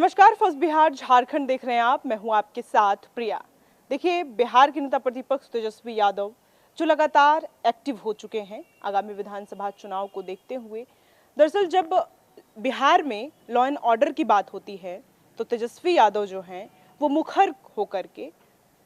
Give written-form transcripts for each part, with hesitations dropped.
नमस्कार, फर्स्ट बिहार झारखंड देख रहे हैं आप। मैं हूं आपके साथ प्रिया। देखिए, बिहार के नेता प्रतिपक्ष तेजस्वी यादव जो लगातार एक्टिव हो चुके हैं आगामी विधानसभा चुनाव को देखते हुए। दरअसल जब बिहार में लॉ एंड ऑर्डर की बात होती है तो तेजस्वी यादव जो हैं वो मुखर होकर के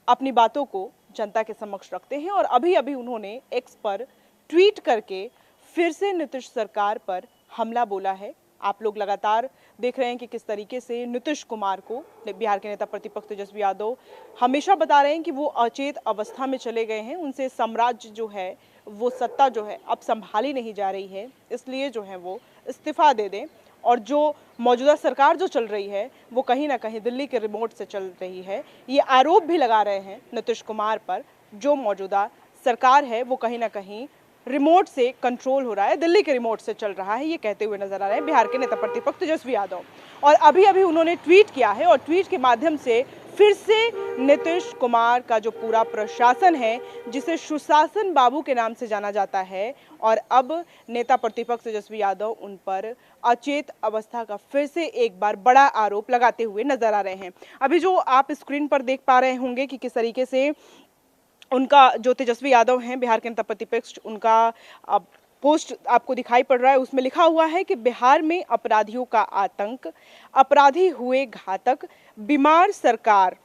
अपनी बातों को जनता के समक्ष रखते हैं और अभी अभी उन्होंने एक्स पर ट्वीट करके फिर से नीतीश सरकार पर हमला बोला है। आप लोग लगातार देख रहे हैं कि किस तरीके से नीतीश कुमार को बिहार के नेता प्रतिपक्ष तेजस्वी यादव हमेशा बता रहे हैं कि वो अचेत अवस्था में चले गए हैं, उनसे साम्राज्य जो है वो सत्ता जो है अब संभाली नहीं जा रही है, इसलिए जो है वो इस्तीफा दे दें और जो मौजूदा सरकार जो चल रही है वो कहीं ना कहीं दिल्ली के रिमोट से चल रही है। ये आरोप भी लगा रहे हैं नीतीश कुमार पर, जो मौजूदा सरकार है वो कहीं ना कहीं रिमोट से कंट्रोल हो रहा है, दिल्ली के रिमोट से चल रहा है, ये कहते हुए नजर आ रहे हैं बिहार के नेता प्रतिपक्ष तेजस्वी यादव। और अभी अभी उन्होंने ट्वीट किया है और ट्वीट के माध्यम से फिर से नीतीश कुमार का जो पूरा प्रशासन है, जिसे सुशासन बाबू के नाम से जाना जाता है, और अब नेता प्रतिपक्ष तेजस्वी यादव उन पर अचेत अवस्था का फिर से एक बार बड़ा आरोप लगाते हुए नजर आ रहे हैं। अभी जो आप स्क्रीन पर देख पा रहे होंगे कि किस तरीके से उनका जो तेजस्वी यादव हैं बिहार के नेता प्रतिपक्ष, उनका पोस्ट आपको दिखाई पड़ रहा है। उसमें लिखा हुआ है कि बिहार में अपराधियों का आतंक, अपराधी हुए घातक, बीमार सरकार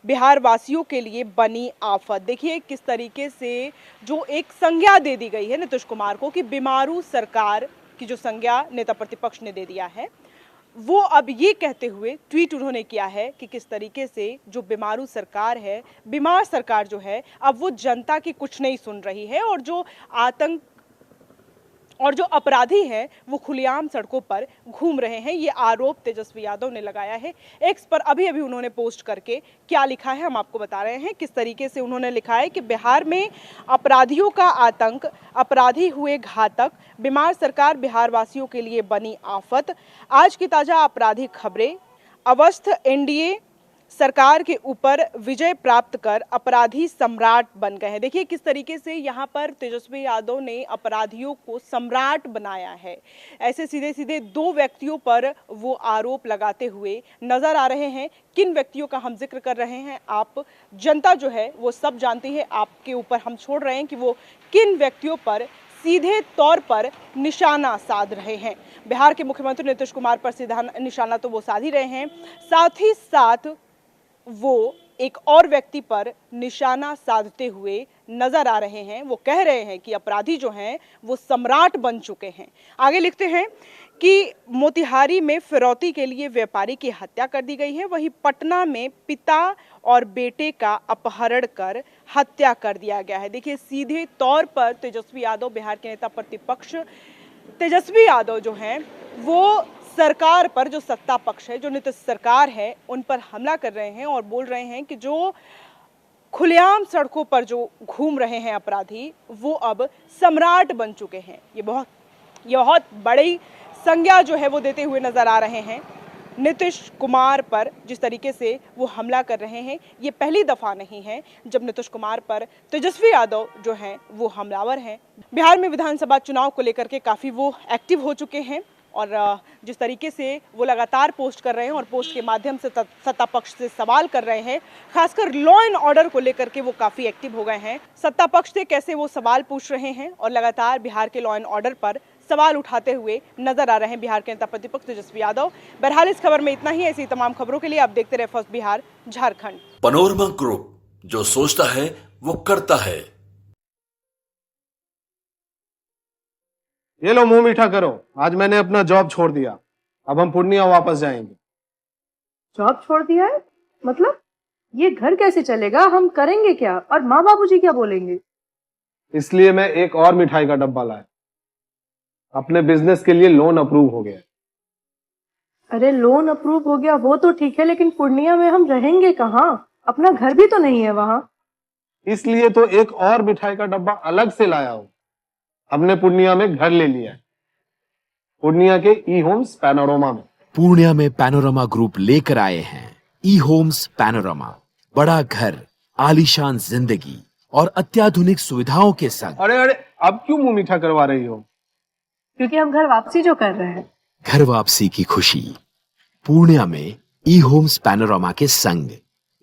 बिहार वासियों के लिए बनी आफत। देखिए किस तरीके से जो एक संज्ञा दे दी गई है नीतीश कुमार को कि बीमारू सरकार की जो संज्ञा नेता प्रतिपक्ष ने दे दिया है, वो अब ये कहते हुए ट्वीट उन्होंने किया है कि किस तरीके से जो बीमारू सरकार है, बीमार सरकार जो है, अब वो जनता की कुछ नहीं सुन रही है और जो आतंक और जो अपराधी हैं वो खुलेआम सड़कों पर घूम रहे हैं। ये आरोप तेजस्वी यादव ने लगाया है एक्स पर। अभी अभी उन्होंने पोस्ट करके क्या लिखा है हम आपको बता रहे हैं। किस तरीके से उन्होंने लिखा है कि बिहार में अपराधियों का आतंक, अपराधी हुए घातक, बीमार सरकार बिहार वासियों के लिए बनी आफत। आज की ताजा आपराधिक खबरें, अवस्थ एनडीए सरकार के ऊपर विजय प्राप्त कर अपराधी सम्राट बन गए हैं। देखिए किस तरीके से यहाँ पर तेजस्वी यादव ने अपराधियों को सम्राट बनाया है। ऐसे सीधे सीधे दो व्यक्तियों पर वो आरोप लगाते हुए नजर आ रहे हैं। किन व्यक्तियों का हम जिक्र कर रहे हैं, आप जनता जो है वो सब जानती है। आपके ऊपर हम छोड़ रहे हैं कि वो किन व्यक्तियों पर सीधे तौर पर निशाना साध रहे हैं। बिहार के मुख्यमंत्री नीतीश कुमार पर सीधा निशाना तो वो साध ही रहे हैं, साथ ही साथ वो एक और व्यक्ति पर निशाना साधते हुए नजर आ रहे हैं। वो कह रहे हैं कि अपराधी जो हैं वो सम्राट बन चुके हैं। आगे लिखते हैं कि मोतिहारी में फिरौती के लिए व्यापारी की हत्या कर दी गई है, वहीं पटना में पिता और बेटे का अपहरण कर हत्या कर दिया गया है। देखिए सीधे तौर पर तेजस्वी यादव, बिहार के नेता प्रतिपक्ष तेजस्वी यादव जो हैं वो सरकार पर, जो सत्ता पक्ष है, जो नीतीश सरकार है, उन पर हमला कर रहे हैं और बोल रहे हैं कि जो खुलेआम सड़कों पर जो घूम रहे हैं अपराधी वो अब सम्राट बन चुके हैं। ये बहुत बड़ी संज्ञा जो है वो देते हुए नजर आ रहे हैं नीतीश कुमार पर। जिस तरीके से वो हमला कर रहे हैं, ये पहली दफा नहीं है जब नीतीश कुमार पर तेजस्वी यादव जो हैं वो हमलावर हैं। बिहार में विधानसभा चुनाव को लेकर के काफी वो एक्टिव हो चुके हैं और जिस तरीके से वो लगातार पोस्ट कर रहे हैं और पोस्ट के माध्यम से सत्ता पक्ष से सवाल कर रहे हैं, खासकर लॉ एंड ऑर्डर को लेकर के वो काफी एक्टिव हो गए हैं। सत्ता पक्ष से कैसे वो सवाल पूछ रहे हैं और लगातार बिहार के लॉ एंड ऑर्डर पर सवाल उठाते हुए नजर आ रहे हैं बिहार के नेता प्रतिपक्ष तेजस्वी यादव। बहरहाल इस खबर में इतना ही। ऐसी तमाम खबरों के लिए आप देखते रहे first Bihar Jharkhand. Panorama group, जो सोचता है वो करता है। ये लो मुंह मीठा करो, आज मैंने अपना जॉब छोड़ दिया, अब हम पूर्णिया वापस जाएंगे। जॉब छोड़ दिया है? मतलब ये घर कैसे चलेगा? हम करेंगे क्या? और माँ बाबूजी क्या बोलेंगे? इसलिए मैं एक और मिठाई का डब्बा लाया। अपने बिजनेस के लिए लोन अप्रूव हो गया। अरे लोन अप्रूव हो गया वो तो ठीक है, लेकिन पूर्णिया में हम रहेंगे कहाँ? अपना घर भी तो नहीं है वहाँ। इसलिए तो एक और मिठाई का डब्बा अलग से लाया हूँ। हमने पूर्णिया में घर ले लिया है, पूर्णिया के ई होम्स पैनोरमा में। पूर्णिया में पैनोरमा ग्रुप लेकर आए हैं ई होम्स पैनोरमा। बड़ा घर, आलीशान जिंदगी और अत्याधुनिक सुविधाओं के संग। अरे अरे, अब क्यों मुंह मीठा करवा रही हो? क्योंकि हम घर वापसी जो कर रहे हैं। घर वापसी की खुशी पूर्णिया में ई होम्स पैनोरामा के संग।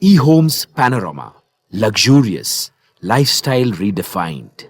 ई Homes Panorama, luxurious lifestyle redefined.